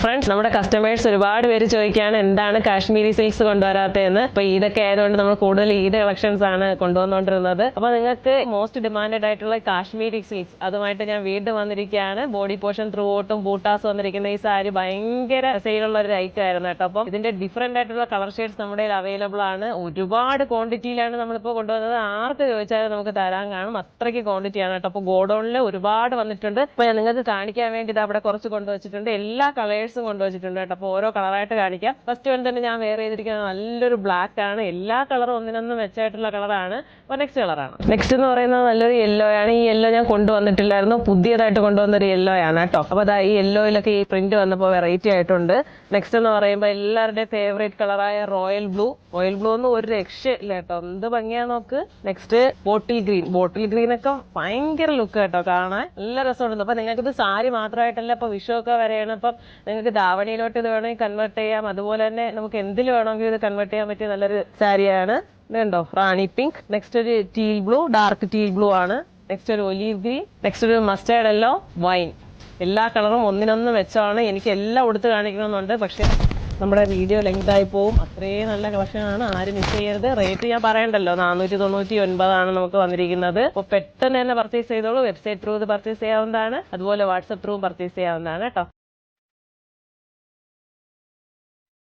Friends, നമ്മുടെ customers ഒരുപാട് പേര് ചോദിക്കുകയാണ് എന്താണ് കാശ്മീരി സിൽക്സ് കൊണ്ടുവരാത്തതെന്ന്. അപ്പൊ ഇതൊക്കെ ആയതുകൊണ്ട് നമ്മൾ കൂടുതൽ ഈദ് കളക്ഷൻസ് ആണ് കൊണ്ടുവന്നുകൊണ്ടിരുന്നത്. അപ്പൊ നിങ്ങൾക്ക് മോസ്റ്റ് ഡിമാൻഡഡ് ആയിട്ടുള്ള കാശ്മീരി സിൽക്സ് അതുമായിട്ട് ഞാൻ വീണ്ടും വന്നിരിക്കുകയാണ്. ബോഡി പോർഷൻ ത്രൂ ഔട്ടും ബൂട്ടാസ് വന്നിരിക്കുന്ന ഈ സാരി ഭയങ്കര സെയിലുള്ള ഒരു ഐറ്റം ആയിരുന്നു കേട്ടോ. അപ്പം ഇതിന്റെ ഡിഫറെന്റ് ആയിട്ടുള്ള കളർ ഷെയ്ഡ്സ് നമ്മുടെ അവൈലബിൾ ആണ്. ഒരുപാട് ക്വാണ്ടിറ്റിയിലാണ് നമ്മളിപ്പോൾ കൊണ്ടുവന്നത്. ആർക്ക് ചോദിച്ചാലും നമുക്ക് തരാൻ കാണും, അത്രയ്ക്ക് ക്വാണ്ടിറ്റിയാണ് കേട്ടോ. അപ്പോൾ ഗോഡൌണിൽ ഒരുപാട് വന്നിട്ടുണ്ട്. അപ്പൊ ഞാൻ നിങ്ങൾക്ക് കാണിക്കാൻ വേണ്ടി ഇത് അവിടെ കുറച്ച് കൊണ്ടുവച്ചിട്ടുണ്ട്. എല്ലാ കളേഴ്സും കൊണ്ടുവച്ചിട്ടുണ്ട് കേട്ടോ. അപ്പോൾ ഓരോ കളറായിട്ട് കാണിക്കാം. ഫസ്റ്റ് വൺ തന്നെ ഞാൻ വെയർ ചെയ്തിരിക്കുന്നത് നല്ലൊരു ബ്ലാക്ക് ആണ്. എല്ലാ കളറും ഒന്നിനൊന്നും മെച്ചമായിട്ടുള്ള കളറാണ്. അപ്പോൾ നെക്സ്റ്റ് കളറാണ്. നെക്സ്റ്റ് എന്ന് പറയുന്നത് നല്ലൊരു യെല്ലോ ആണ്. ഈ യെല്ലോ ഞാൻ കൊണ്ടുവന്നിട്ടില്ലായിരുന്നു, പുതിയതായിട്ട് കൊണ്ടുവന്നൊരു യെല്ലോ ആണ് കേട്ടോ. അപ്പോൾ അതാ ഈ യെല്ലോയിലൊക്കെ ഈ പ്രിന്റ് വന്നപ്പോൾ വെറൈറ്റി ആയിട്ടുണ്ട്. നെക്സ്റ്റ് എന്ന് പറയുമ്പോൾ എല്ലാവരുടെയും ഫേവറേറ്റ് കളറായ റോയൽ ബ്ലൂ. റോയൽ ബ്ലൂ ഒന്നും ഒരു രക്ഷയില്ല കേട്ടോ, എന്ത് ഭംഗിയാ നോക്ക്. Next bottle green. Bottle green ഒക്കെ ഭയങ്കര ലുക്ക് കേട്ടോ, കാണാൻ നല്ല രസമുണ്ട്. അപ്പൊ നിങ്ങൾക്ക് ഇത് സാരി മാത്രമായിട്ടല്ല, ഇപ്പൊ വിഷു ഒക്കെ വരെയാണ്. അപ്പം നിങ്ങൾക്ക് ധാവണിയിലോട്ട് ഇത് വേണമെങ്കിൽ കൺവേർട്ട് ചെയ്യാം. അതുപോലെ തന്നെ നമുക്ക് എന്തിൽ വേണമെങ്കിൽ ഇത് കൺവേർട്ട് ചെയ്യാൻ പറ്റിയ നല്ലൊരു സാരിയാണ്. ഇതുണ്ടോ, റാണി പിങ്ക്. നെക്സ്റ്റ് ഒരു teal blue, dark teal blue ആണ്. നെക്സ്റ്റ് ഒരു ഒലീവ് ഗ്രീൻ. നെക്സ്റ്റ് ഒരു മസ്റ്റേർഡ് യെല്ലോ, വൈൻ. എല്ലാ കളറും ഒന്നിനൊന്ന് മെച്ചമാണ്. എനിക്ക് എല്ലാം ഉടുത്ത് കാണിക്കണമെന്നുണ്ട്, പക്ഷെ നമ്മുടെ വീഡിയോ ലെങ്ത് ആയി പോവും. അത്രയും നല്ല കളക്ഷനാണ്, ആരും മിസ് ചെയ്യരുത്. റേറ്റ് ഞാൻ പറയണ്ടല്ലോ, 499 നമുക്ക് വന്നിരിക്കുന്നത്. അപ്പോൾ പെട്ടെന്ന് തന്നെ പർച്ചേസ് ചെയ്തോളൂ. വെബ്സൈറ്റ് ത്രൂ ഇത് പർച്ചേസ് ചെയ്യാവുന്നതാണ്, അതുപോലെ വാട്സപ്പ് ത്രൂ പർച്ചേസ് ചെയ്യാവുന്നതാണ് കേട്ടോ.